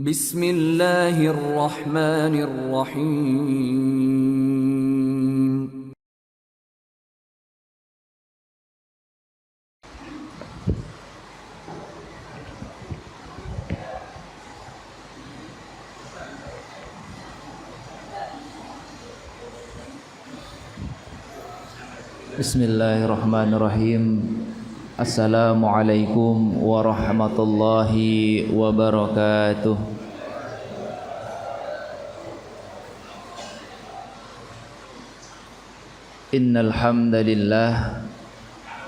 Bismillahirrahmanirrahim. Bismillahirrahmanirrahim. Assalamualaikum warahmatullahi wabarakatuh. Innal hamdalillah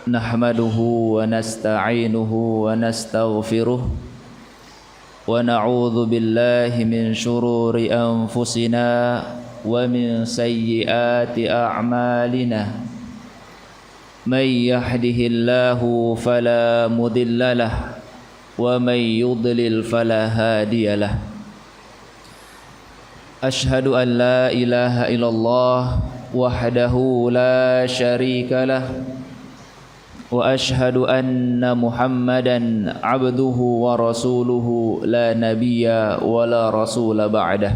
nahmaduhu wa nasta'inuhu wa nastaghfiruh wa na'udzu billahi min shururi anfusina wa min sayyiati a'malina. من يهده الله فلا مضل له ومن يضلل فلا هادي له أشهد أن لا إله إلا الله وحده لا شريك له وأشهد أن محمدا عبده ورسوله لا نبي ولا رسول بعده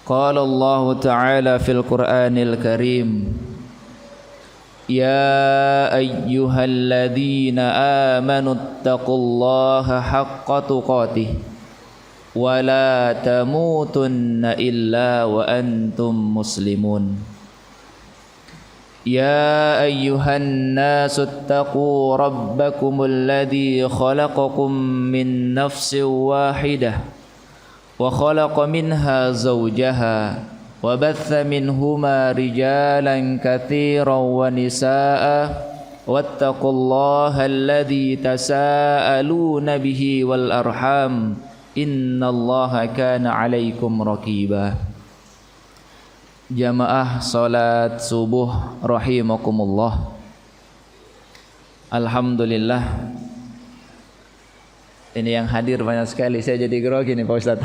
قال الله تعالى في القرآن الكريم يا أيها الذين آمنوا اتقوا الله حق تقاته ولا تموتن إلا وأنتم مسلمون يا أيها الناس اتقوا ربكم الذي خلقكم من نفس واحدة وخلق منها زوجها وبث منهما رجالا كثيرا ونساء واتقوا الله الذي تساءلون به والأرحام إن الله كان عليكم رقيبا. Jamaah salat subuh rahimakumullah. Alhamdulillah. Ini yang hadir banyak sekali, saya jadi grogi nih Pak Ustadz.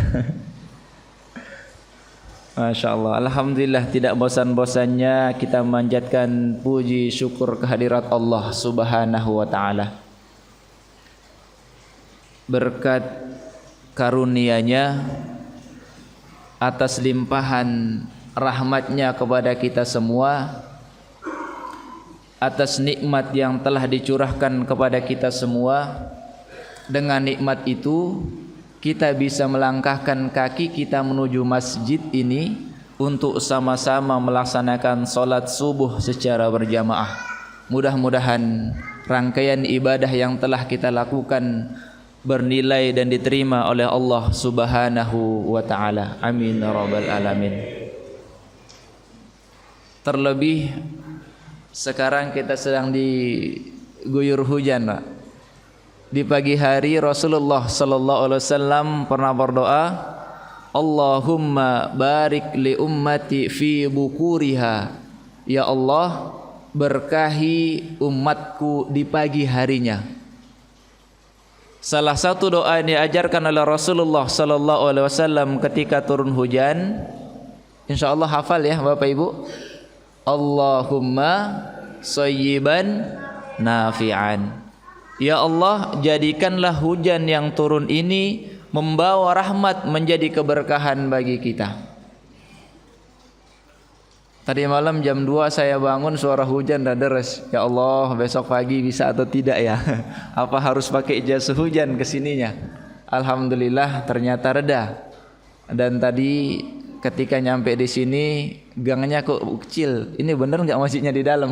Masya Allah, Alhamdulillah tidak bosan-bosannya kita memanjatkan puji syukur kehadirat Allah Subhanahu wa Ta'ala. Berkat karunia-Nya atas limpahan rahmat-Nya kepada kita semua, atas nikmat yang telah dicurahkan kepada kita semua. Dengan nikmat itu kita bisa melangkahkan kaki kita menuju masjid ini untuk sama-sama melaksanakan sholat subuh secara berjamaah. Mudah-mudahan rangkaian ibadah yang telah kita lakukan bernilai dan diterima oleh Allah Subhanahu wa Ta'ala. Amin ya rabbal alamin. Terlebih sekarang kita sedang diguyur hujan, Pak. Di pagi hari Rasulullah sallallahu alaihi wasallam pernah berdoa, Allahumma barik li ummati fi bukuriha. Ya Allah, berkahi umatku di pagi harinya. Salah satu doa yang diajarkan oleh Rasulullah sallallahu alaihi wasallam ketika turun hujan, insyaallah hafal ya Bapak Ibu. Allahumma shayyiban nafi'an. Ya Allah, jadikanlah hujan yang turun ini membawa rahmat, menjadi keberkahan bagi kita. Tadi malam jam 2 saya bangun suara hujan dan deres. Ya Allah, besok pagi bisa atau tidak ya? Apa harus pakai jas hujan kesininya? Alhamdulillah ternyata reda. Dan tadi ketika nyampe di sini gangnya kok kecil. Ini bener nggak masjidnya di dalam?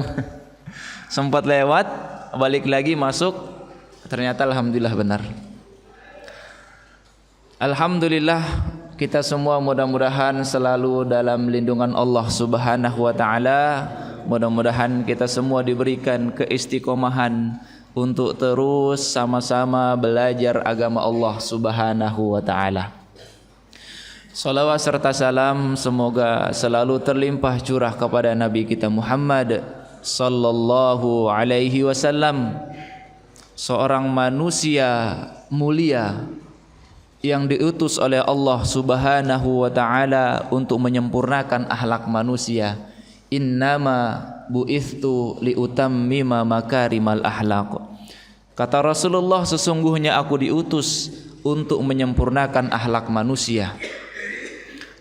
Sempat lewat, balik lagi masuk. Ternyata alhamdulillah benar. Alhamdulillah kita semua mudah-mudahan selalu dalam lindungan Allah Subhanahu wa Ta'ala. Mudah-mudahan kita semua diberikan keistiqomahan untuk terus sama-sama belajar agama Allah Subhanahu wa Ta'ala. Salawat serta salam semoga selalu terlimpah curah kepada Nabi kita Muhammad sallallahu alaihi wasallam, seorang manusia mulia yang diutus oleh Allah Subhanahu wa Ta'ala untuk menyempurnakan akhlak manusia. Innama bu'ithtu liutammima makarimal akhlaq. Kata Rasulullah, sesungguhnya aku diutus untuk menyempurnakan akhlak manusia.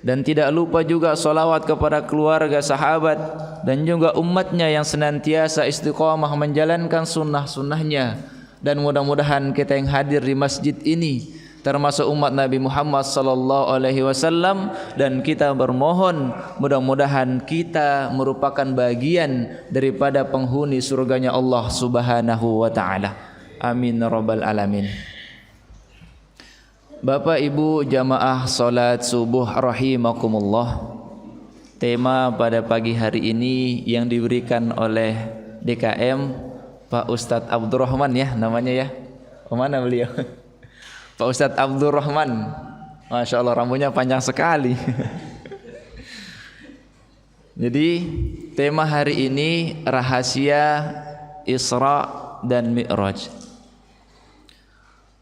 Dan tidak lupa juga salawat kepada keluarga, sahabat dan juga umatnya yang senantiasa istiqamah menjalankan sunnah-sunnahnya. Dan mudah-mudahan kita yang hadir di masjid ini termasuk umat Nabi Muhammad sallallahu alaihi wasallam, dan kita bermohon mudah-mudahan kita merupakan bagian daripada penghuni surganya Allah Subhanahu wa taala. Amin rabbal alamin. Bapak Ibu jamaah salat subuh rahimakumullah. Tema pada pagi hari ini yang diberikan oleh DKM Pak Ustadz Abdurrahman ya namanya ya. Mana beliau? Pak Ustadz Abdurrahman. Masya Allah rambutnya panjang sekali. Jadi tema hari ini rahasia Isra dan Mi'raj.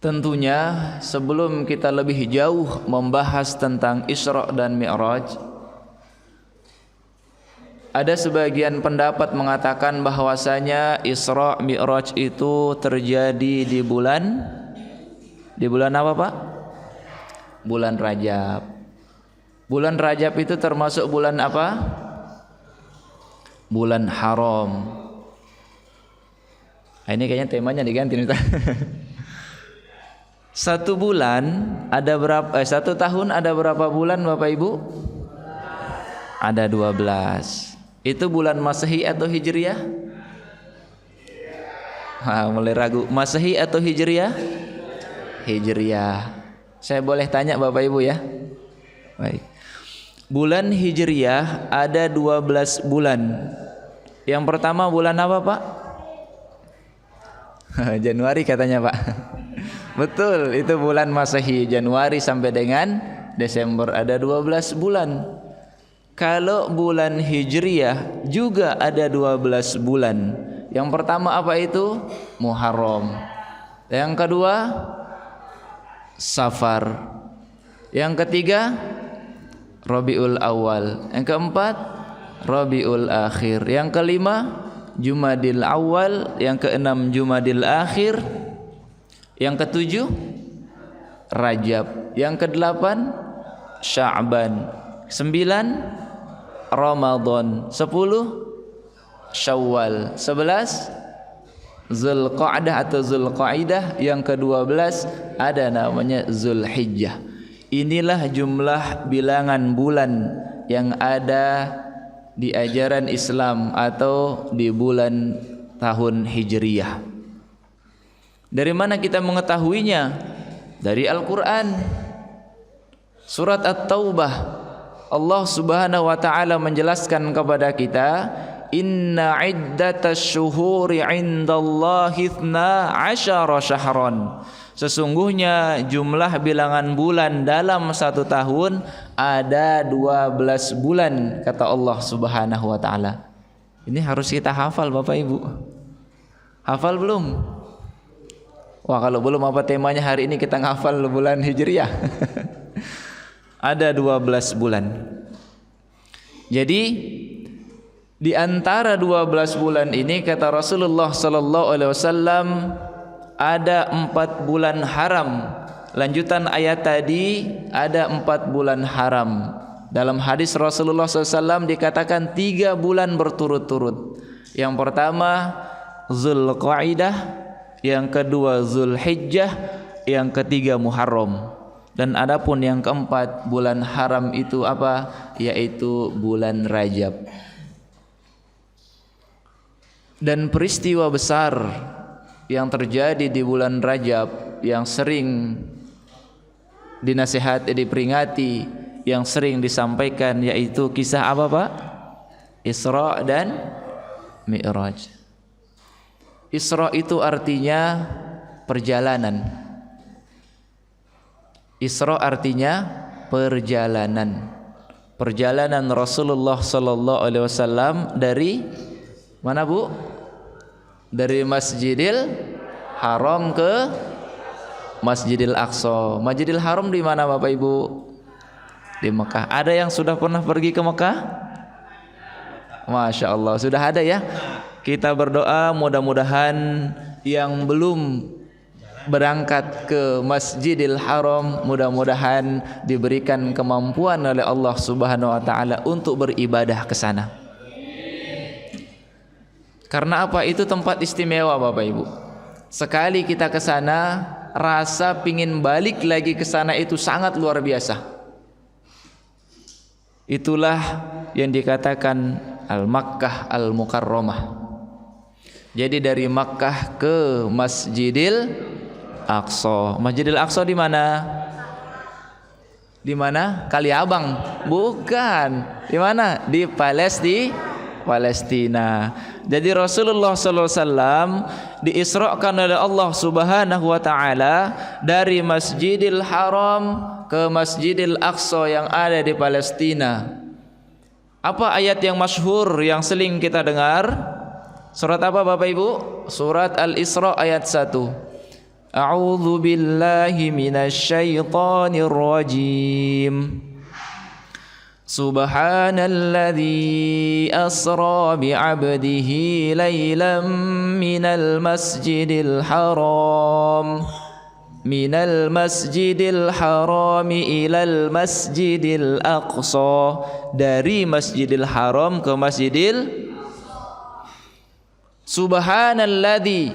Tentunya sebelum kita lebih jauh membahas tentang Isra dan Mi'raj, ada sebagian pendapat mengatakan bahwasanya Isra Mi'raj itu terjadi di bulan apa Pak? Bulan Rajab. Bulan Rajab itu termasuk bulan apa? Bulan haram. Nah, ini kayaknya temanya diganti nih. Satu tahun ada berapa bulan Bapak Ibu? Ada 12. Itu bulan Masehi atau Hijriah? Mulai ragu. Masehi atau Hijriah? Hijriah. Saya boleh tanya Bapak Ibu ya? Baik. Bulan Hijriah ada 12 bulan. Yang pertama bulan apa Pak? Januari katanya Pak. Betul, itu bulan Masehi, Januari sampai dengan Desember ada 12 bulan. Kalau bulan Hijriah juga ada 12 bulan. Yang pertama apa itu? Muharram. Yang kedua Safar. Yang ketiga Rabiul Awal. Yang keempat Rabiul Akhir. Yang kelima Jumadil Awal. Yang keenam Jumadil Akhir. Yang ketujuh Rajab. Yang kedelapan Sya'ban. 9 Ramadan. 10 Syawal. 11 Zulqa'dah atau Zulqa'idah. Yang ke-12 ada namanya Zulhijjah. Inilah jumlah bilangan bulan yang ada di ajaran Islam atau di bulan tahun Hijriyah. Dari mana kita mengetahuinya? Dari Al-Quran. Surat At-Taubah. Allah Subhanahu wa taala menjelaskan kepada kita, inna iddatash syuhuri 'indallahi 12 syahran. Sesungguhnya jumlah bilangan bulan dalam satu tahun ada 12 bulan kata Allah Subhanahu wa taala. Ini harus kita hafal Bapak Ibu. Hafal belum? Wah, kalau belum apa temanya hari ini kita ngafal bulan Hijriah. Ada 12 bulan. Jadi di antara 12 bulan ini kata Rasulullah sallallahu alaihi wasallam ada 4 bulan haram. Lanjutan ayat tadi ada 4 bulan haram. Dalam hadis Rasulullah SAW dikatakan 3 bulan berturut-turut. Yang pertama Zulqa'idah, yang kedua Zulhijjah, yang ketiga Muharram. Dan adapun yang keempat bulan haram itu apa? Yaitu bulan Rajab. Dan peristiwa besar yang terjadi di bulan Rajab yang sering dinasihati, diperingati, yang sering disampaikan yaitu kisah apa Pak? Isra dan Mi'raj. Isra itu artinya perjalanan. Isra artinya perjalanan. Perjalanan Rasulullah sallallahu alaihi wasallam dari mana Bu? Dari Masjidil Haram ke Masjidil Aqsa. Masjidil Haram di mana Bapak Ibu? Di Mekah. Ada yang sudah pernah pergi ke Mekah? Masya Allah, sudah ada ya. Kita berdoa mudah-mudahan yang belum berangkat ke Masjidil Haram, mudah-mudahan diberikan kemampuan oleh Allah Subhanahu wa taala untuk beribadah ke sana. Karena apa? Itu tempat istimewa Bapak Ibu. Sekali kita ke sana, rasa pingin balik lagi ke sana itu sangat luar biasa. Itulah yang dikatakan Al-Makkah Al-Mukarramah. Jadi dari Makkah ke Masjidil Aqsa. Masjidil Aqsa di mana? Di mana? Kaliabang? Bukan. Di mana? Di Palestina. Jadi Rasulullah sallallahu alaihi wasallam diisrakan oleh Allah Subhanahu wa taala dari Masjidil Haram ke Masjidil Aqsa yang ada di Palestina. Apa ayat yang masyhur yang sering kita dengar? Surat apa Bapak Ibu? Surat Al-Isra ayat 1. A'udzu billahi minasyaitonir rajim. Subhanalladzi asra bi'abdihi lailan minal masjidil haram ilal masjidil aqsa. Dari Masjidil Haram ke Masjidil Subhanalladzi.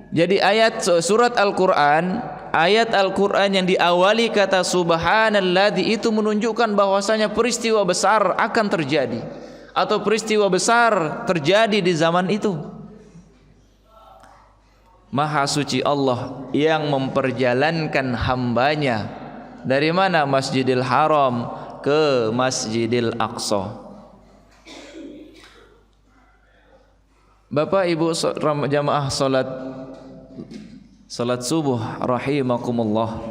Jadi ayat surat Al-Quran, ayat Al-Quran yang diawali kata Subhanalladzi itu menunjukkan bahwasanya peristiwa besar akan terjadi, atau peristiwa besar terjadi di zaman itu. Maha suci Allah yang memperjalankan hambanya dari mana? Masjidil Haram ke Masjidil Aqsa. Bapak Ibu jamaah salat subuh rahimakumullah.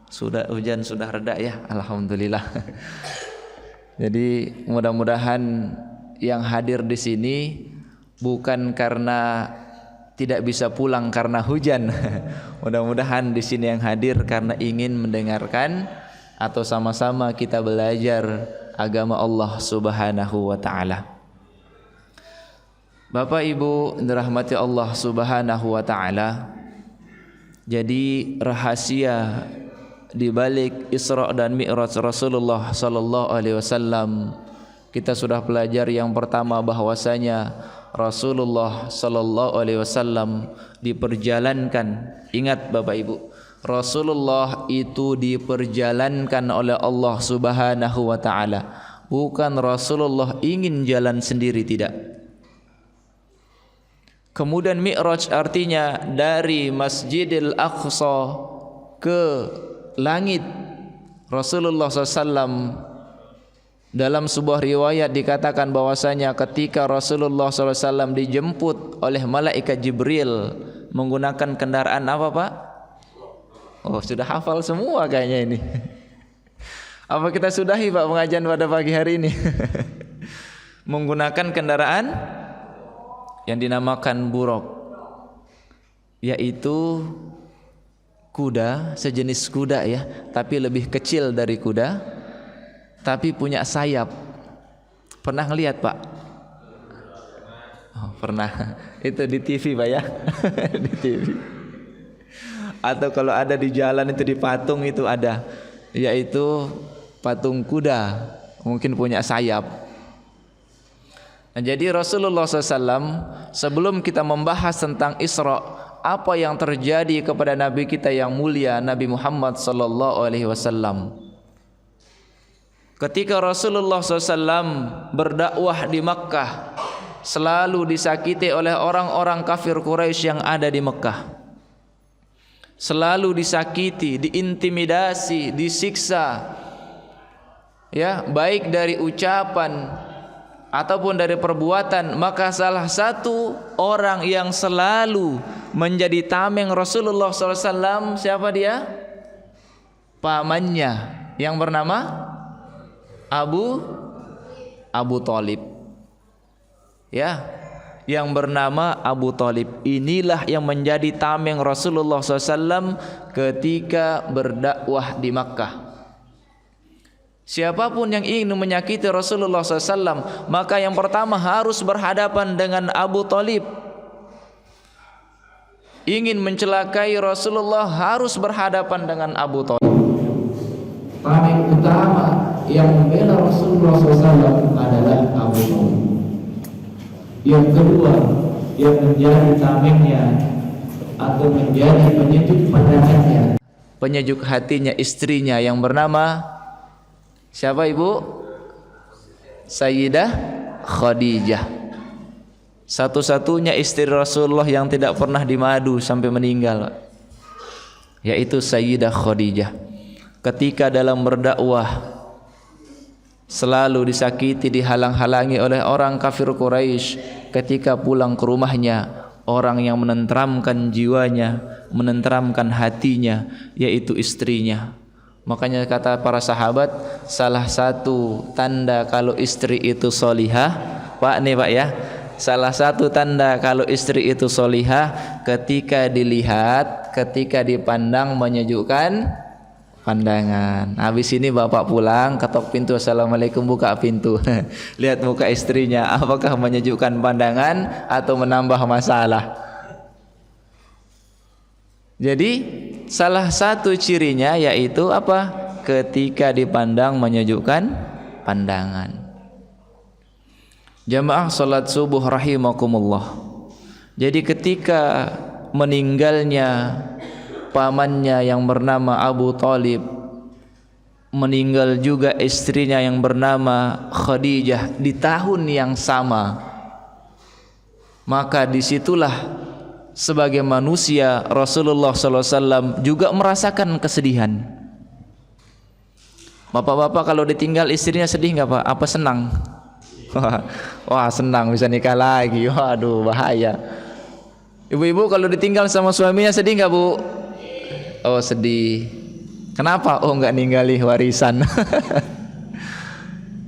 Sudah hujan sudah reda ya, alhamdulillah. Jadi mudah-mudahan yang hadir di sini bukan karena tidak bisa pulang karena hujan. Mudah-mudahan di sini yang hadir karena ingin mendengarkan atau sama-sama kita belajar agama Allah Subhanahu wa taala. Bapak Ibu dirahmati Allah Subhanahu wa taala. Jadi rahasia di balik Isra dan Mi'raj Rasulullah sallallahu alaihi wasallam kita sudah pelajari. Yang pertama bahwasanya Rasulullah sallallahu alaihi wasallam diperjalankan. Ingat Bapak Ibu, Rasulullah itu diperjalankan oleh Allah Subhanahu wa taala. Bukan Rasulullah ingin jalan sendiri, tidak. Kemudian Mi'raj artinya dari Masjidil Aqsa ke langit. Rasulullah SAW dalam sebuah riwayat dikatakan bahwasanya ketika Rasulullah SAW dijemput oleh malaikat Jibril menggunakan kendaraan apa Pak? Oh, sudah hafal semua kayaknya ini. Apa kita sudahi Pak pengajian pada pagi hari ini? Menggunakan kendaraan yang dinamakan buraq, yaitu kuda, sejenis kuda ya, tapi lebih kecil dari kuda, tapi punya sayap. Pernah ngelihat Pak? Oh, pernah. Itu di TV Pak ya. Di TV. Atau kalau ada di jalan itu di patung itu ada, yaitu patung kuda, mungkin punya sayap. Nah, jadi Rasulullah SAW sebelum kita membahas tentang Isra, apa yang terjadi kepada Nabi kita yang mulia Nabi Muhammad sallallahu alaihi wasallam. Ketika Rasulullah SAW berdakwah di Makkah, selalu disakiti oleh orang-orang kafir Quraisy yang ada di Makkah. Selalu disakiti, diintimidasi, disiksa. Ya, baik dari ucapan ataupun dari perbuatan. Maka salah satu orang yang selalu menjadi tameng Rasulullah SAW, siapa dia? Pamannya yang bernama Abu Thalib. Ya, yang bernama Abu Thalib. Inilah yang menjadi tameng Rasulullah SAW ketika berdakwah di Makkah. Siapapun yang ingin menyakiti Rasulullah SAW, maka yang pertama harus berhadapan dengan Abu Thalib. ingin mencelakai Rasulullah harus berhadapan dengan Abu Thalib. Tameng utama yang membela Rasulullah SAW adalah Abu Thalib. Yang kedua yang menjadi tamengnya atau menjadi penyejuk pandangannya, penyejuk hatinya, istrinya yang bernama siapa ibu? Sayyidah Khadijah, satu-satunya istri Rasulullah yang tidak pernah dimadu sampai meninggal, yaitu Sayyidah Khadijah. Ketika dalam berdakwah selalu disakiti, dihalang-halangi oleh orang kafir Quraisy, ketika pulang ke rumahnya orang yang menenteramkan jiwanya, menenteramkan hatinya, yaitu istrinya. Makanya kata para sahabat, salah satu tanda kalau istri itu solihah, Pak nih Pak ya, salah satu tanda kalau istri itu solihah ketika dilihat, ketika dipandang menyejukkan pandangan. Habis ini bapak pulang, ketok pintu, assalamualaikum, buka pintu. Lihat muka istrinya, apakah menyejukkan pandangan atau menambah masalah. Jadi salah satu cirinya yaitu apa? Ketika dipandang menyejukkan pandangan. Jamaah salat subuh rahimakumullah. Jadi ketika meninggalnya pamannya yang bernama Abu Thalib, meninggal juga istrinya yang bernama Khadijah di tahun yang sama, maka disitulah sebagai manusia Rasulullah SAW juga merasakan kesedihan. Bapak-bapak kalau ditinggal istrinya sedih nggak Pak? Apa senang? Wah senang, bisa nikah lagi. Waduh bahaya. Ibu-ibu kalau ditinggal sama suaminya sedih nggak Bu? Oh sedih. Kenapa? Oh nggak ninggali warisan.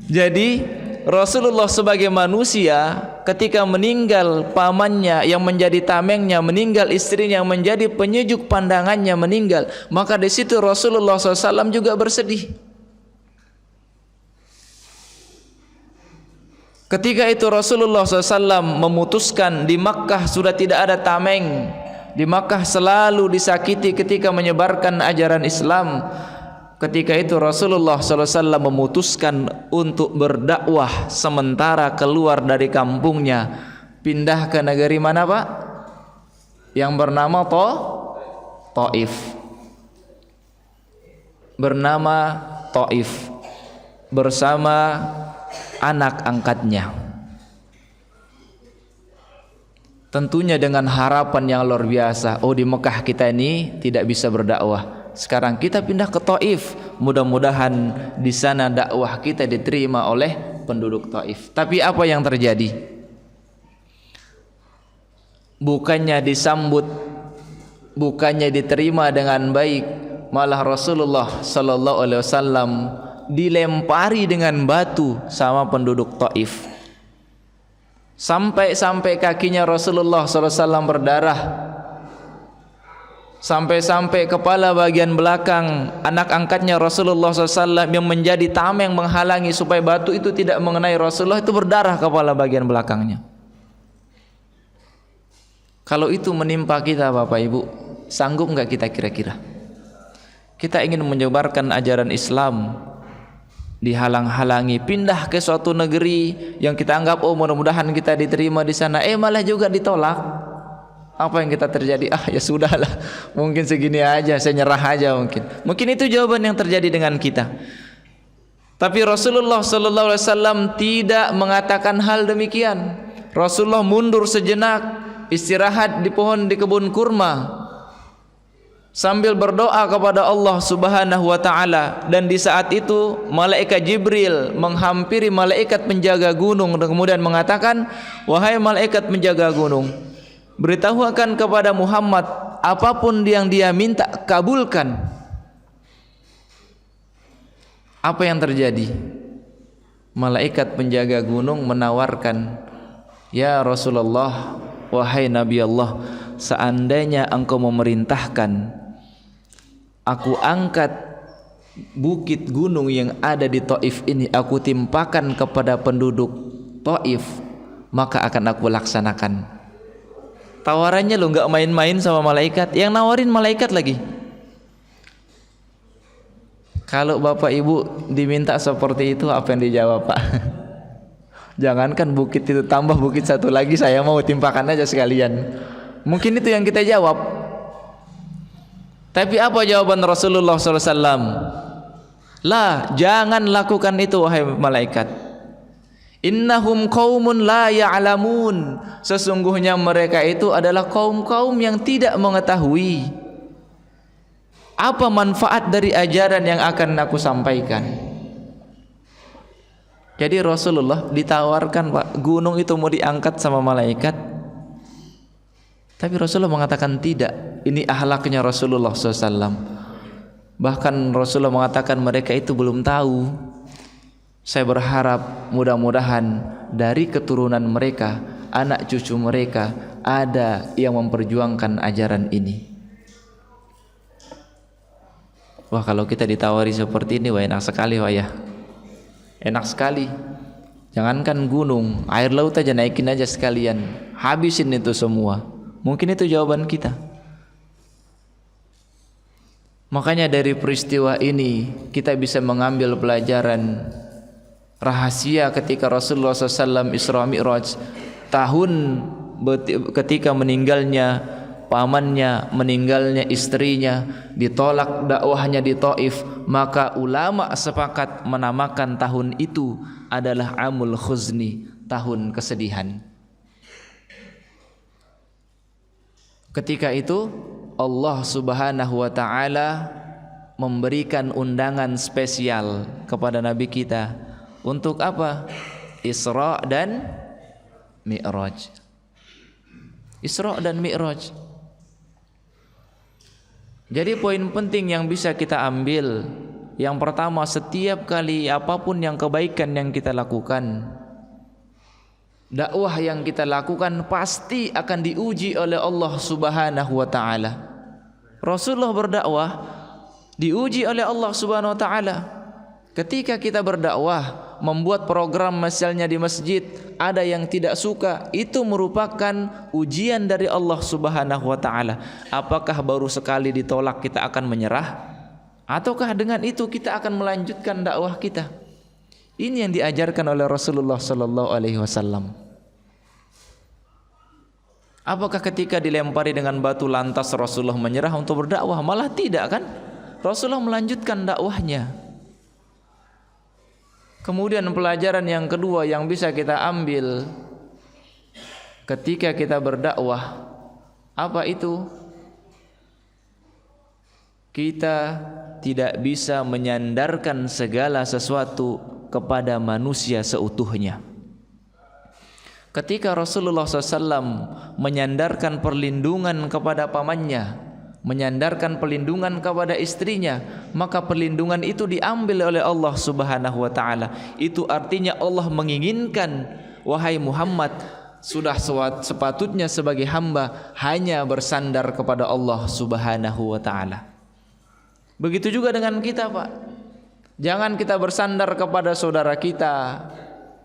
Jadi Rasulullah sebagai manusia ketika meninggal pamannya yang menjadi tamengnya, meninggal istrinya yang menjadi penyejuk pandangannya meninggal, maka di situ Rasulullah SAW juga bersedih. Ketika itu Rasulullah SAW memutuskan di Makkah sudah tidak ada tameng, di Makkah selalu disakiti ketika menyebarkan ajaran Islam. Ketika itu Rasulullah SAW memutuskan untuk berdakwah sementara keluar dari kampungnya, pindah ke negeri mana Pak? Yang bernama Taif. Bernama Taif bersama anak angkatnya. Tentunya dengan harapan yang luar biasa. Oh di Mekah kita ini tidak bisa berdakwah. Sekarang kita pindah ke Taif, mudah-mudahan di sana dakwah kita diterima oleh penduduk Taif. Tapi apa yang terjadi? Bukannya disambut, bukannya diterima dengan baik, malah Rasulullah sallallahu alaihi wasallam dilempari dengan batu sama penduduk Taif. Sampai kakinya Rasulullah sallallahu alaihi wasallam berdarah. Sampai kepala bagian belakang anak angkatnya Rasulullah SAW yang menjadi tameng menghalangi supaya batu itu tidak mengenai Rasulullah itu berdarah kepala bagian belakangnya. Kalau itu menimpa kita Bapak Ibu, sanggup nggak kita kira-kira? Kita ingin menyebarkan ajaran Islam, dihalang-halangi, pindah ke suatu negeri yang kita anggap oh mudah-mudahan kita diterima di sana, malah juga ditolak. Apa yang kita terjadi? Ya sudahlah, mungkin segini aja, saya nyerah aja mungkin. Mungkin itu jawaban yang terjadi dengan kita. Tapi Rasulullah sallallahu alaihi wasallam tidak mengatakan hal demikian. Rasulullah mundur sejenak, istirahat di kebun kurma sambil berdoa kepada Allah Subhanahu wa taala, dan di saat itu malaikat Jibril menghampiri malaikat penjaga gunung dan kemudian mengatakan, "Wahai malaikat penjaga gunung, beritahukan kepada Muhammad apapun yang dia minta kabulkan." Apa yang terjadi? Malaikat penjaga gunung menawarkan, "Ya Rasulullah, wahai Nabi Allah, seandainya engkau memerintahkan, aku angkat bukit gunung yang ada di Taif ini, aku timpakan kepada penduduk Taif, maka akan aku laksanakan." Tawarannya lo nggak main-main sama malaikat, yang nawarin malaikat lagi. Kalau bapak ibu diminta seperti itu, apa yang dijawab pak? Jangankan bukit itu, tambah bukit satu lagi saya mau timpakan aja sekalian. Mungkin itu yang kita jawab. Tapi apa jawaban Rasulullah SAW? La, jangan lakukan itu wahai malaikat. Innahum qaumun la ya'lamun. Sesungguhnya mereka itu adalah kaum-kaum yang tidak mengetahui apa manfaat dari ajaran yang akan aku sampaikan. Jadi Rasulullah ditawarkan pak, gunung itu mau diangkat sama malaikat, tapi Rasulullah mengatakan tidak. Ini akhlaknya Rasulullah SAW. Bahkan Rasulullah mengatakan mereka itu belum tahu. Saya berharap mudah-mudahan dari keturunan mereka, anak cucu mereka, ada yang memperjuangkan ajaran ini. Wah, kalau kita ditawari seperti ini, wah enak sekali wah ya. Enak sekali. Jangankan gunung, air laut aja naikin aja sekalian, habisin itu semua. Mungkin itu jawaban kita. Makanya dari peristiwa ini kita bisa mengambil pelajaran rahasia ketika Rasulullah SAW Isra Mi'raj, tahun ketika meninggalnya pamannya, meninggalnya istrinya, ditolak dakwahnya di Taif, maka ulama sepakat menamakan tahun itu adalah Amul Khuzni, tahun kesedihan. Ketika itu Allah Subhanahu wa taala memberikan undangan spesial kepada nabi kita. Untuk apa? Isra dan Mi'raj. Isra dan Mi'raj. Jadi poin penting yang bisa kita ambil, yang pertama, setiap kali apapun yang kebaikan yang kita lakukan, dakwah yang kita lakukan pasti akan diuji oleh Allah Subhanahu wa taala. Rasulullah berdakwah diuji oleh Allah Subhanahu wa taala. Ketika kita berdakwah, membuat program misalnya di masjid, ada yang tidak suka, itu merupakan ujian dari Allah Subhanahu wa taala. Apakah baru sekali ditolak kita akan menyerah? Ataukah dengan itu kita akan melanjutkan dakwah kita? Ini yang diajarkan oleh Rasulullah sallallahu alaihi wasallam. Apakah ketika dilempari dengan batu lantas Rasulullah menyerah untuk berdakwah? Malah tidak kan? Rasulullah melanjutkan dakwahnya. Kemudian pelajaran yang kedua yang bisa kita ambil ketika kita berdakwah, apa itu? Kita tidak bisa menyandarkan segala sesuatu kepada manusia seutuhnya. Ketika Rasulullah SAW menyandarkan perlindungan kepada pamannya, menyandarkan perlindungan kepada istrinya, maka perlindungan itu diambil oleh Allah Subhanahu wa taala. Itu artinya Allah menginginkan, wahai Muhammad, sudah sepatutnya sebagai hamba hanya bersandar kepada Allah Subhanahu wa taala. Begitu juga dengan kita, Pak. Jangan kita bersandar kepada saudara kita.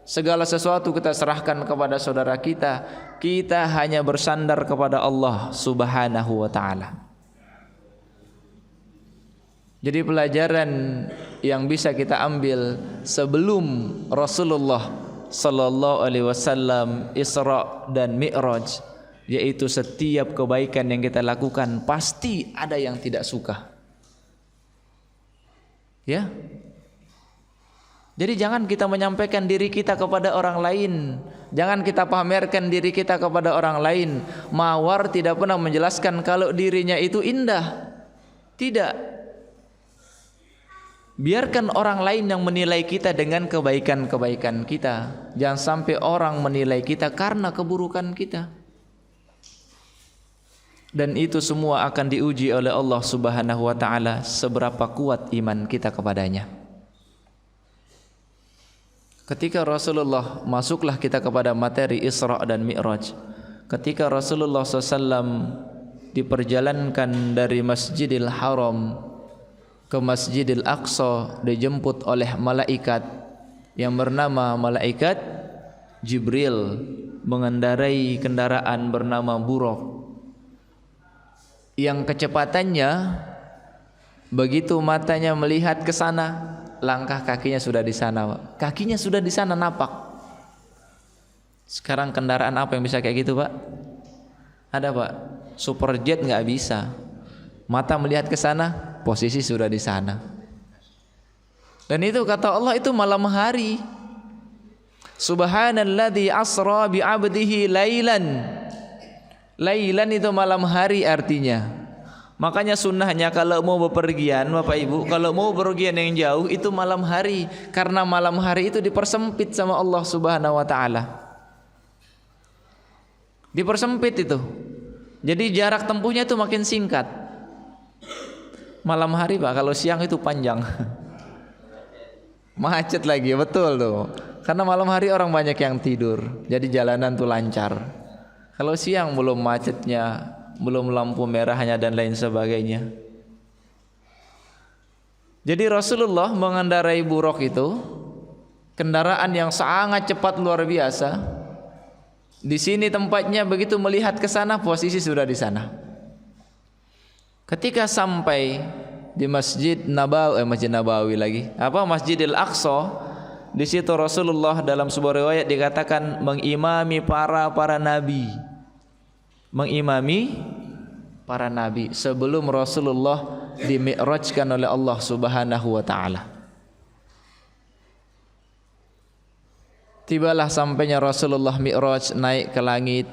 Segala sesuatu kita serahkan kepada saudara kita. Kita hanya bersandar kepada Allah Subhanahu wa taala. Jadi pelajaran yang bisa kita ambil sebelum Rasulullah sallallahu alaihi wasallam Isra dan Mi'raj, yaitu setiap kebaikan yang kita lakukan pasti ada yang tidak suka. Ya. Jadi jangan kita menyampaikan diri kita kepada orang lain. Jangan kita pamerkan diri kita kepada orang lain. Mawar tidak pernah menjelaskan kalau dirinya itu indah. Tidak. Biarkan orang lain yang menilai kita dengan kebaikan-kebaikan kita. Jangan sampai orang menilai kita karena keburukan kita. Dan itu semua akan diuji oleh Allah Subhanahu wa taala seberapa kuat iman kita kepadanya. Ketika Rasulullah, masuklah kita kepada materi Isra dan Mi'raj. Ketika Rasulullah SAW diperjalankan dari Masjidil Haram ke Masjidil Aqsa, dijemput oleh malaikat yang bernama malaikat Jibril. mengendarai kendaraan bernama buruk yang kecepatannya begitu matanya melihat ke sana, langkah kakinya sudah di sana. Kakinya sudah di sana napak. Sekarang kendaraan apa yang bisa kayak gitu, Pak? Ada, Pak. Superjet nggak bisa. Mata melihat ke sana, posisi sudah di sana. Dan itu kata Allah itu malam hari. Subhanalladzi asra bi 'abdihi lailan. Lailan itu malam hari artinya. Makanya sunnahnya kalau mau bepergian Bapak Ibu, kalau mau bepergian yang jauh itu malam hari, karena malam hari itu dipersempit sama Allah Subhanahu wa taala. Dipersempit itu. Jadi jarak tempuhnya itu makin singkat. Malam hari, Pak, kalau siang itu panjang. Macet lagi, betul tuh. Karena malam hari orang banyak yang tidur, jadi jalanan tuh lancar. Kalau siang belum macetnya, belum lampu merahnya dan lain sebagainya. Jadi Rasulullah mengendarai buruk itu, kendaraan yang sangat cepat luar biasa. Di sini tempatnya, begitu melihat ke sana posisi sudah di sana. Ketika sampai di Masjid Nabawi lagi, Masjidil Aqsa, di situ Rasulullah dalam sebuah riwayat dikatakan mengimami para nabi. Mengimami para nabi sebelum Rasulullah dimi'rajkan oleh Allah Subhanahu wa taala. Tibalah sampainya Rasulullah mi'raj, naik ke langit.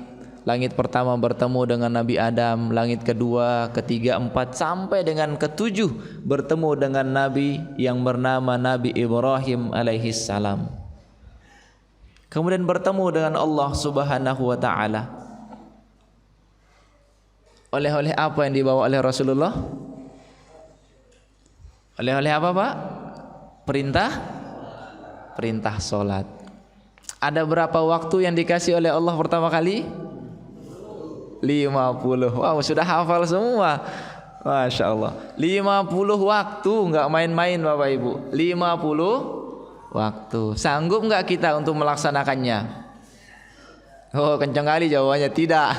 Langit pertama bertemu dengan Nabi Adam, langit kedua, ketiga, empat, sampai dengan ketujuh bertemu dengan Nabi yang bernama Nabi Ibrahim alaihi salam. Kemudian bertemu dengan Allah Subhanahu wa taala. Oleh-oleh apa yang dibawa oleh Rasulullah? Oleh-oleh apa, Pak? Perintah salat. Ada berapa waktu yang dikasih oleh Allah pertama kali? 50. Wow, sudah hafal semua. Masya Allah. 50 waktu, nggak main-main Bapak Ibu. 50 waktu. Sanggup nggak kita untuk melaksanakannya? Oh, kencang kali jawabannya, tidak.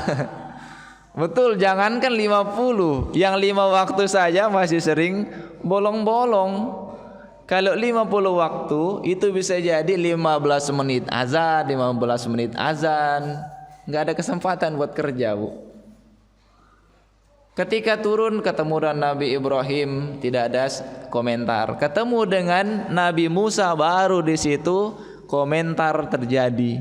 Betul, jangankan 50, yang 5 waktu saja masih sering bolong-bolong. Kalau 50 waktu itu bisa jadi 15 menit azan, 15 menit azan. Nggak ada kesempatan buat kerja, Bu. Ketika turun ketemu dengan Nabi Ibrahim, tidak ada komentar. Ketemu dengan Nabi Musa, baru di situ komentar terjadi.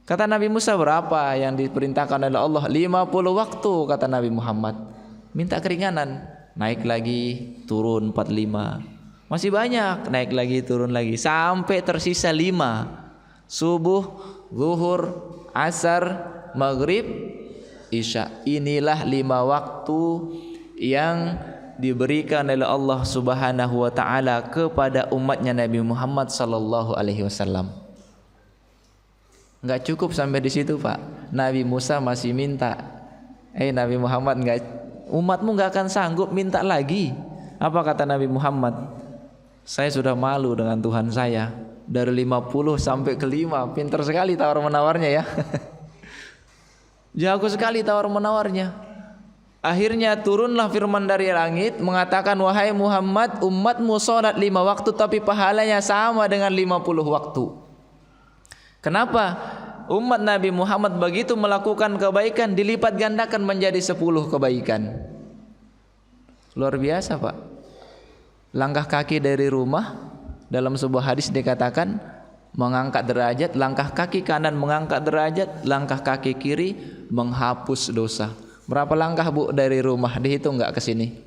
Kata Nabi Musa, berapa yang diperintahkan oleh Allah? 50 waktu, kata Nabi Muhammad. Minta keringanan, naik lagi, turun 45. Masih banyak, naik lagi, turun lagi, sampai tersisa 5. Subuh, zuhur, asar, maghrib, isya. Inilah 5 waktu yang diberikan oleh Allah Subhanahu wa taala kepada umatnya Nabi Muhammad sallallahu alaihi wasallam. Enggak cukup sampai di situ, Pak. Nabi Musa masih minta. Nabi Muhammad, umatmu enggak akan sanggup, minta lagi. Apa kata Nabi Muhammad? Saya sudah malu dengan Tuhan saya. Dari 50 sampai ke 5. Pintar sekali tawar-menawarnya ya. Jago sekali tawar-menawarnya. Akhirnya turunlah firman dari langit mengatakan, wahai Muhammad, umatmu sholat 5 waktu tapi pahalanya sama dengan 50 waktu. Kenapa? Umat Nabi Muhammad begitu melakukan kebaikan dilipat gandakan menjadi 10 kebaikan. Luar biasa, Pak. Langkah kaki dari rumah, dalam sebuah hadis dikatakan mengangkat derajat, langkah kaki kanan mengangkat derajat, langkah kaki kiri menghapus dosa. Berapa langkah, Bu, dari rumah? Dihitung nggak ke sini?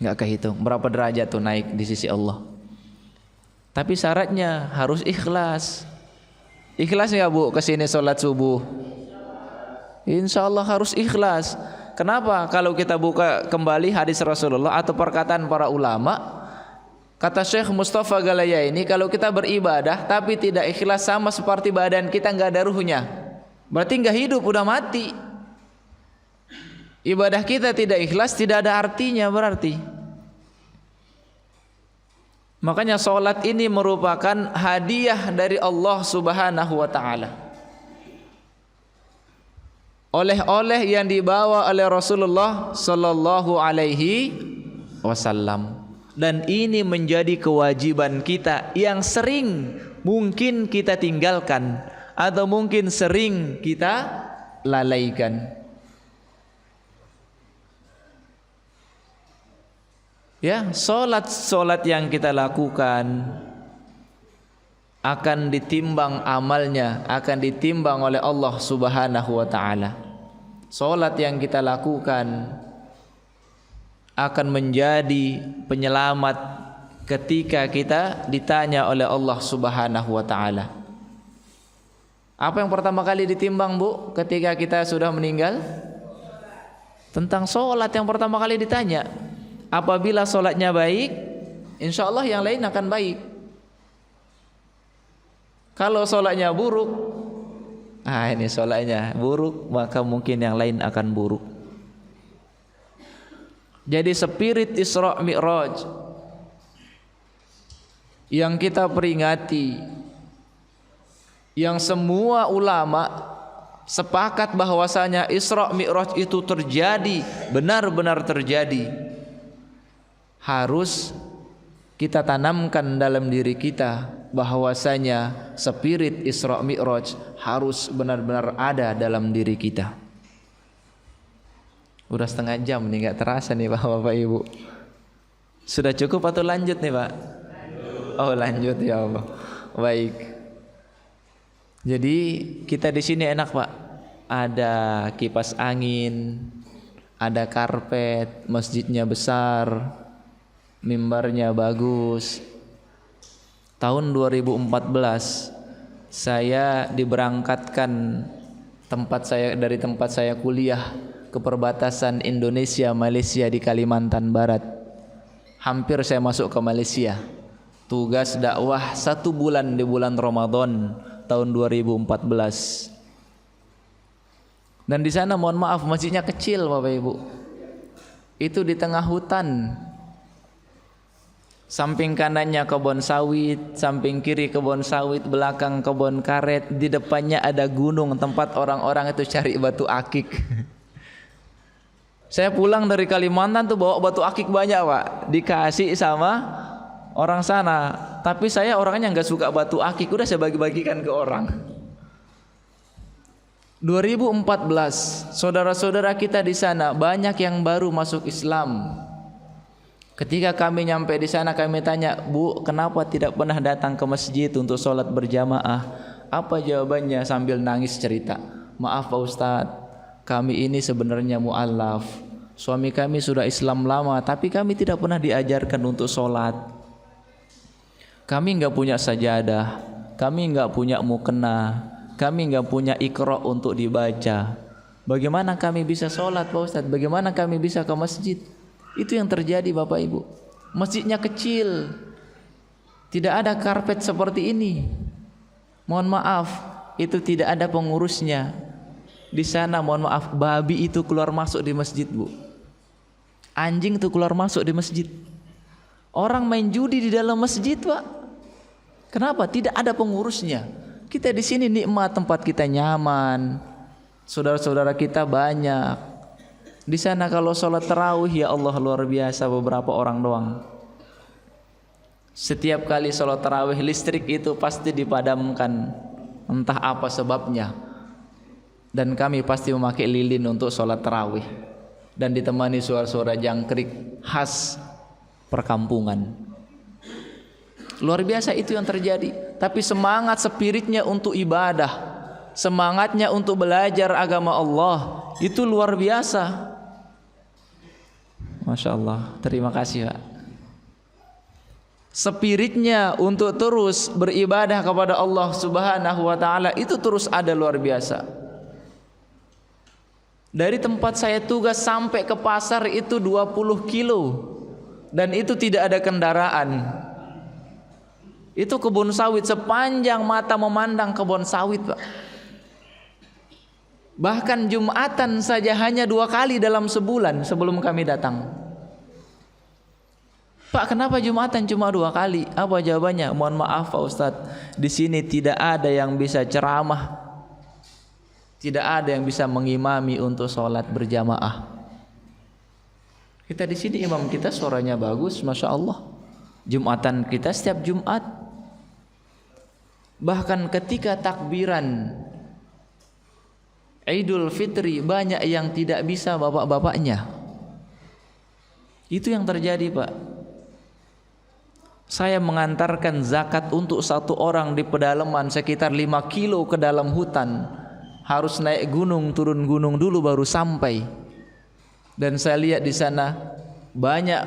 Nggak kehitung. Berapa derajat tuh naik di sisi Allah? Tapi syaratnya harus ikhlas. Ikhlas nggak, Bu, ke sini sholat subuh? Insya Allah harus ikhlas. Kenapa? Kalau kita buka kembali hadis Rasulullah atau perkataan para ulama, kata Syekh Mustafa Galayaini, kalau kita beribadah tapi tidak ikhlas sama seperti badan kita nggak ada ruhnya. Berarti nggak hidup, udah mati. Ibadah kita tidak ikhlas, tidak ada artinya berarti. Makanya sholat ini merupakan hadiah dari Allah Subhanahu wa taala. oleh-oleh yang dibawa oleh Rasulullah sallallahu alaihi wasallam. Dan ini menjadi kewajiban kita yang sering mungkin kita tinggalkan atau mungkin sering kita lalaikan. Ya, solat yang kita lakukan akan ditimbang amalnya, akan ditimbang oleh Allah Subhanahu wa taala. Solat yang kita lakukan akan menjadi penyelamat ketika kita ditanya oleh Allah Subhanahu wa taala. Apa yang pertama kali ditimbang, Bu, ketika kita sudah meninggal? Tentang solat yang pertama kali ditanya. Apabila solatnya baik, insya Allah yang lain akan baik. Kalau solatnya buruk, ini solatnya buruk, maka mungkin yang lain akan buruk. Jadi spirit Isra Mi'raj yang kita peringati, yang semua ulama sepakat bahwasanya Isra Mi'raj itu terjadi, benar-benar terjadi, harus kita tanamkan dalam diri kita bahwasanya spirit Isra Mi'raj harus benar-benar ada dalam diri kita. Udah setengah jam nih, gak terasa nih Bapak Ibu. Sudah cukup atau lanjut nih Pak? Oh lanjut, ya Allah. Baik. Jadi kita di sini enak Pak. Ada kipas angin, ada karpet, masjidnya besar, mimbarnya bagus. Tahun 2014 saya diberangkatkan dari tempat saya kuliah ke perbatasan Indonesia Malaysia di Kalimantan Barat. Hampir saya masuk ke Malaysia. Tugas dakwah 1 bulan di bulan Ramadan tahun 2014. Dan di sana mohon maaf masjidnya kecil Bapak Ibu. Itu di tengah hutan. Samping kanannya kebun sawit, samping kiri kebun sawit, belakang kebun karet, di depannya ada gunung tempat orang-orang itu cari batu akik. Saya pulang dari Kalimantan tuh bawa batu akik banyak Pak, dikasih sama orang sana. Tapi saya orangnya nggak suka batu akik, udah saya bagi-bagikan ke orang. 2014, saudara-saudara kita di sana banyak yang baru masuk Islam. Ketika kami nyampe di sana, kami tanya, Bu, kenapa tidak pernah datang ke masjid untuk sholat berjamaah? Apa jawabannya? Sambil nangis cerita, maaf Pak Ustadz, kami ini sebenarnya mu'alaf. Suami kami sudah Islam lama, tapi kami tidak pernah diajarkan untuk sholat. Kami nggak punya sajadah, kami nggak punya mukena, kami nggak punya iqra untuk dibaca. Bagaimana kami bisa sholat Pak Ustadz? Bagaimana kami bisa ke masjid? Itu yang terjadi Bapak Ibu. Masjidnya kecil, tidak ada karpet seperti ini. Mohon maaf, itu tidak ada pengurusnya. Di sana mohon maaf, babi itu keluar masuk di masjid Bu. Anjing itu keluar masuk di masjid. Orang main judi di dalam masjid Pak. Kenapa? Tidak ada pengurusnya. Kita di sini nikmat, tempat kita nyaman, saudara-saudara kita banyak. Di sana kalau sholat tarawih, ya Allah luar biasa, beberapa orang doang. Setiap kali sholat tarawih listrik itu pasti dipadamkan, entah apa sebabnya. Dan kami pasti memakai lilin untuk sholat tarawih, dan ditemani suara-suara jangkrik khas perkampungan. Luar biasa itu yang terjadi. Tapi semangat spiritnya untuk ibadah, semangatnya untuk belajar agama Allah, itu luar biasa. Masya Allah, terima kasih Pak. Spiritnya untuk terus beribadah kepada Allah Subhanahu wa ta'ala itu terus ada, luar biasa. Dari tempat saya tugas sampai ke pasar itu 20 kilo, dan itu tidak ada kendaraan. Itu kebun sawit, sepanjang mata memandang kebun sawit Pak. Bahkan Jumatan saja hanya 2 kali dalam sebulan sebelum kami datang. Pak, kenapa Jumatan cuma 2 kali? Apa jawabannya? Mohon maaf Pak Ustadz, di sini tidak ada yang bisa ceramah Tidak ada yang bisa mengimami untuk sholat berjamaah. Kita di sini imam kita suaranya bagus, masya Allah. Jumatan kita setiap Jumat. Bahkan ketika takbiran Idul Fitri banyak yang tidak bisa bapak-bapaknya. Itu yang terjadi, Pak. Saya mengantarkan zakat untuk satu orang di pedalaman sekitar 5 kilo ke dalam hutan. Harus naik gunung, turun gunung dulu baru sampai. Dan saya lihat di sana banyak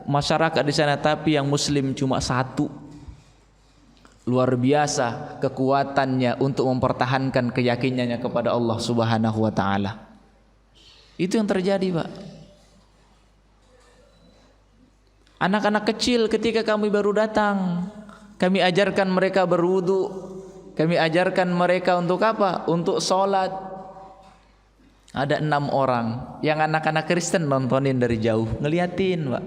masyarakat di sana, tapi yang muslim cuma 1. Luar biasa kekuatannya untuk mempertahankan keyakinannya kepada Allah Subhanahu wa taala. Itu yang terjadi, Pak. Anak-anak kecil ketika kami baru datang, kami ajarkan mereka berwudu, kami ajarkan mereka untuk apa? Untuk sholat. Ada 6 orang yang anak-anak Kristen nontonin dari jauh, ngeliatin, Pak.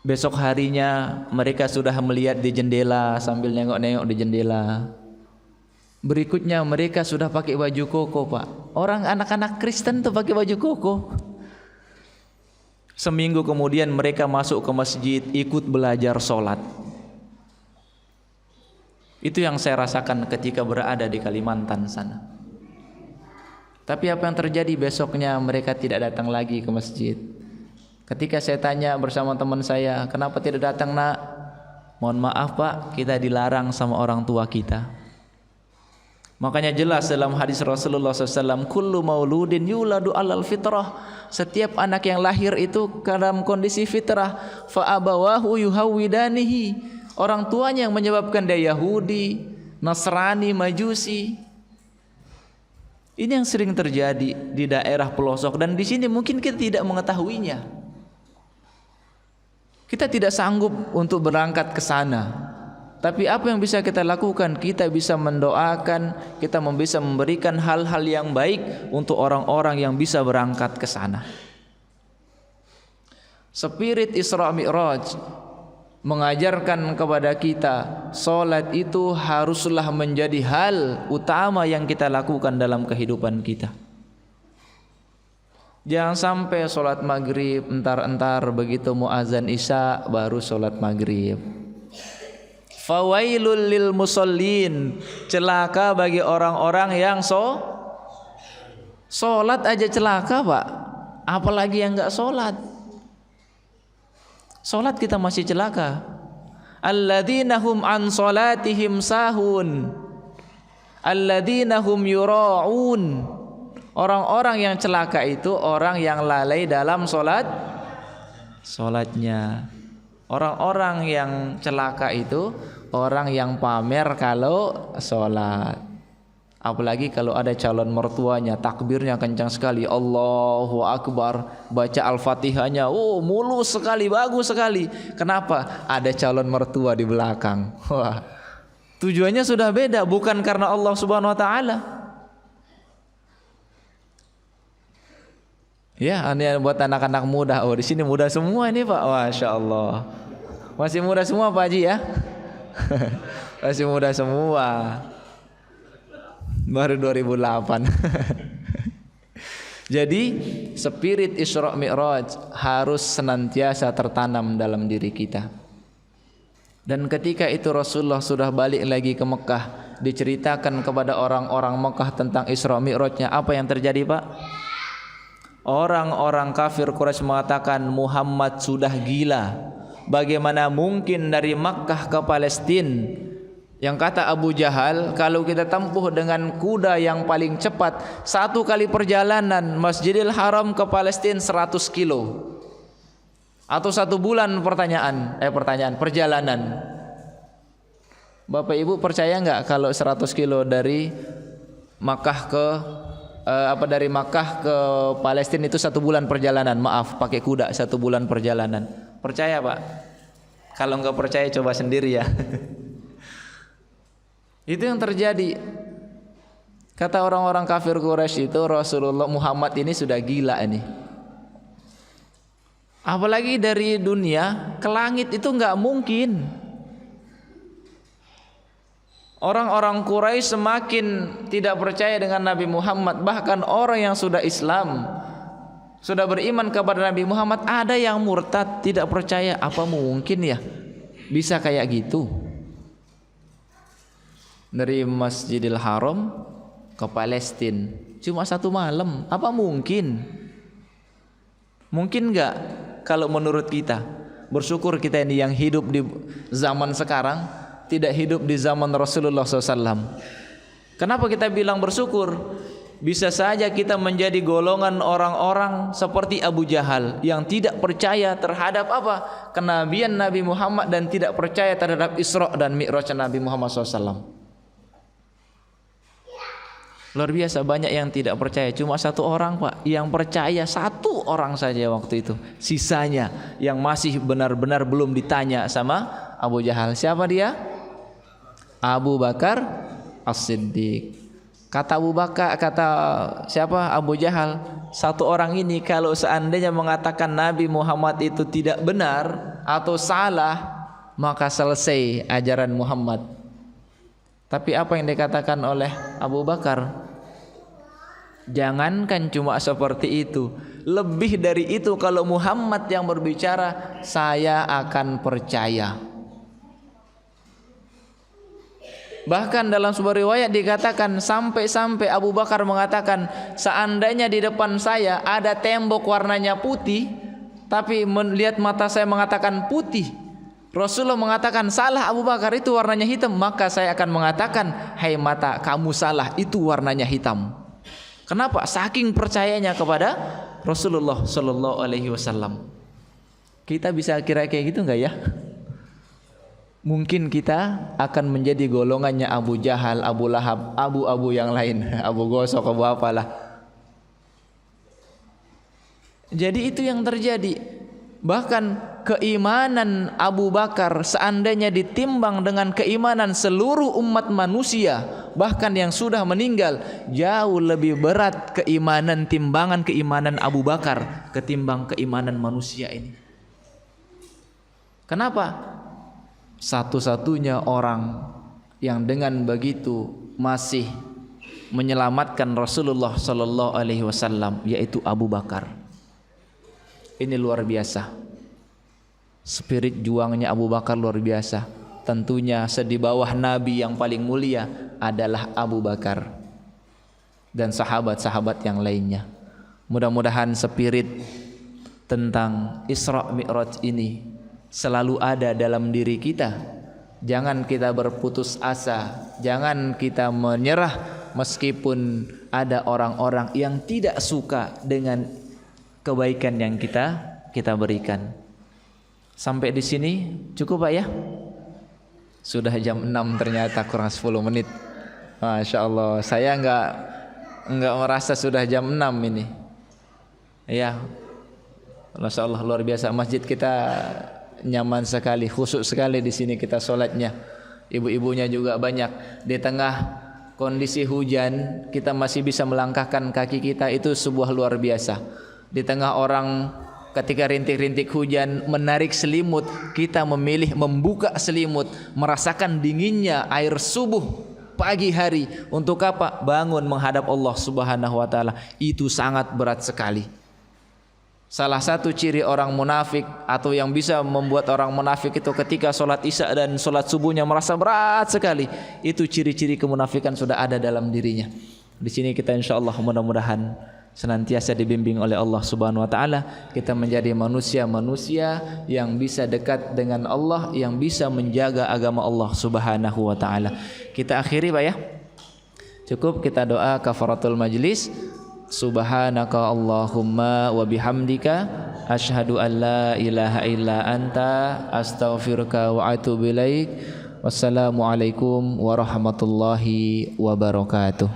Besok harinya mereka sudah melihat di jendela sambil nengok-nengok di jendela. Berikutnya mereka sudah pakai baju koko, Pak. Orang anak-anak Kristen tuh pakai baju koko. Seminggu kemudian mereka masuk ke masjid, ikut belajar sholat. Itu yang saya rasakan ketika berada di Kalimantan sana. Tapi apa yang terjadi besoknya mereka tidak datang lagi ke masjid. Ketika saya tanya bersama teman saya, kenapa tidak datang, nak? Mohon maaf, Pak, kita dilarang sama orang tua kita. Makanya jelas dalam hadis Rasulullah SAW, kullu mauludin yuladu alal fitrah. Setiap anak yang lahir itu dalam kondisi fitrah. Fa abawahu yuhawwidanihi. Orang tuanya yang menyebabkan dia Yahudi, Nasrani, Majusi. Ini yang sering terjadi di daerah pelosok, dan di sini mungkin kita tidak mengetahuinya. Kita tidak sanggup untuk berangkat ke sana. Tapi apa yang bisa kita lakukan? Kita bisa mendoakan, kita bisa memberikan hal-hal yang baik untuk orang-orang yang bisa berangkat ke sana. Spirit Isra Mi'raj mengajarkan kepada kita, salat itu haruslah menjadi hal utama yang kita lakukan dalam kehidupan kita. Jangan sampai salat maghrib entar-entar begitu muazan isya baru salat maghrib. Fawailul lil musallin, celaka bagi orang-orang yang salat aja celaka, Pak. Apalagi yang enggak salat. Salat kita masih celaka. Alladzina hum an salatihim sahun. Alladzina hum yura'un. Orang-orang yang celaka itu orang yang lalai dalam salatnya. Orang-orang yang celaka itu orang yang pamer kalau salat. Apalagi kalau ada calon mertuanya, takbirnya kencang sekali, Allahu Akbar, baca Al-Fatihahnya, oh mulus sekali, bagus sekali. Kenapa? Ada calon mertua di belakang. Wah, tujuannya sudah beda, bukan karena Allah Subhanahu wa taala. Ya, ini buat anak-anak muda. Oh, di sini muda semua ini, Pak. Masya Allah. Masih muda semua, Pak Haji ya? Masih muda semua. Baru 2008. Jadi, spirit Isra Mi'raj harus senantiasa tertanam dalam diri kita. Dan ketika itu Rasulullah sudah balik lagi ke Mekah, diceritakan kepada orang-orang Mekah tentang Isra Mi'rajnya. Apa yang terjadi, Pak? Orang-orang kafir Quraisy mengatakan Muhammad sudah gila. Bagaimana mungkin dari Makkah ke Palestina? Yang kata Abu Jahal, kalau kita tempuh dengan kuda yang paling cepat, 1 kali perjalanan Masjidil Haram ke Palestina 100 kilo. Atau 1 bulan perjalanan. Bapak Ibu percaya nggak kalau 100 kilo dari Makkah ke dari Makkah ke Palestina itu 1 bulan perjalanan? Maaf, pakai kuda 1 bulan perjalanan. Percaya, Pak? Kalau nggak percaya coba sendiri ya. Itu yang terjadi. Kata orang-orang kafir Quraisy itu Rasulullah Muhammad ini sudah gila ini. Apalagi dari dunia ke langit itu nggak mungkin. Orang-orang Quraisy semakin tidak percaya dengan Nabi Muhammad. Bahkan orang yang sudah Islam, sudah beriman kepada Nabi Muhammad, ada yang murtad, tidak percaya. Apa mungkin ya bisa kayak gitu? Dari Masjidil Haram ke Palestina cuma 1 malam. Apa mungkin? Mungkin enggak? Kalau menurut kita, bersyukur kita ini yang hidup di zaman sekarang, tidak hidup di zaman Rasulullah SAW. Kenapa kita bilang bersyukur? Bisa saja kita menjadi golongan orang-orang seperti Abu Jahal yang tidak percaya terhadap apa? Kenabian Nabi Muhammad dan tidak percaya terhadap Isra dan Mi'raj Nabi Muhammad SAW. Luar biasa, banyak yang tidak percaya. Cuma 1 orang, Pak, yang percaya 1 orang saja waktu itu. Sisanya yang masih benar-benar belum ditanya sama Abu Jahal. Siapa dia? Abu Bakar As-Siddiq. Kata Abu Bakar, kata siapa? Abu Jahal, 1 orang ini kalau seandainya mengatakan Nabi Muhammad itu tidak benar atau salah, maka selesai ajaran Muhammad. Tapi apa yang dikatakan oleh Abu Bakar? Jangankan cuma seperti itu, lebih dari itu, kalau Muhammad yang berbicara, saya akan percaya. Bahkan dalam sebuah riwayat dikatakan sampai-sampai Abu Bakar mengatakan, seandainya di depan saya ada tembok warnanya putih, tapi melihat mata saya mengatakan putih, Rasulullah mengatakan salah Abu Bakar, itu warnanya hitam, maka saya akan mengatakan, hai mata, kamu salah, itu warnanya hitam. Kenapa? Saking percayanya kepada Rasulullah Sallallahu Alaihi Wasallam. Kita bisa kira kayak gitu nggak ya? Mungkin kita akan menjadi golongannya Abu Jahal, Abu Lahab, Abu yang lain, Abu Gosok, Abu apalah. Jadi itu yang terjadi. Bahkan keimanan Abu Bakar seandainya ditimbang dengan keimanan seluruh umat manusia, bahkan yang sudah meninggal, jauh lebih berat timbangan keimanan Abu Bakar ketimbang keimanan manusia ini. Kenapa? Satu-satunya orang yang dengan begitu masih menyelamatkan Rasulullah Sallallahu Alaihi Wasallam, yaitu Abu Bakar. Ini luar biasa. Spirit juangnya Abu Bakar luar biasa. Tentunya di bawah Nabi yang paling mulia adalah Abu Bakar dan sahabat-sahabat yang lainnya. Mudah-mudahan spirit tentang Isra Mi'raj ini selalu ada dalam diri kita. Jangan kita berputus asa, jangan kita menyerah meskipun ada orang-orang yang tidak suka dengan kebaikan yang kita berikan. Sampai di sini cukup Pak ya? Sudah jam 6 ternyata, kurang 10 menit. Masya Allah, saya enggak merasa sudah jam 6 ini. Ya, Masya Allah, luar biasa. Masjid kita nyaman sekali, khusyuk sekali di sini kita sholatnya. Ibu-ibunya juga banyak. Di tengah kondisi hujan, kita masih bisa melangkahkan kaki kita, itu sebuah luar biasa. Di tengah orang ketika rintik-rintik hujan menarik selimut, kita memilih membuka selimut, merasakan dinginnya air subuh pagi hari. Untuk apa? Bangun menghadap Allah Subhanahu wa taala. Itu sangat berat sekali. Salah satu ciri orang munafik atau yang bisa membuat orang munafik itu ketika sholat isya dan sholat subuhnya merasa berat sekali. Itu ciri-ciri kemunafikan sudah ada dalam dirinya. Di sini kita insyaallah mudah-mudahan senantiasa dibimbing oleh Allah Subhanahu wa taala, kita menjadi manusia-manusia yang bisa dekat dengan Allah, yang bisa menjaga agama Allah Subhanahu wa taala. Kita akhiri Pak ya. Cukup kita doa kafaratul majlis. Subhanaka Allahumma wa bihamdika asyhadu an la ilaha illa anta astaghfiruka wa atubu ilaik. Wassalamualaikum warahmatullahi wabarakatuh.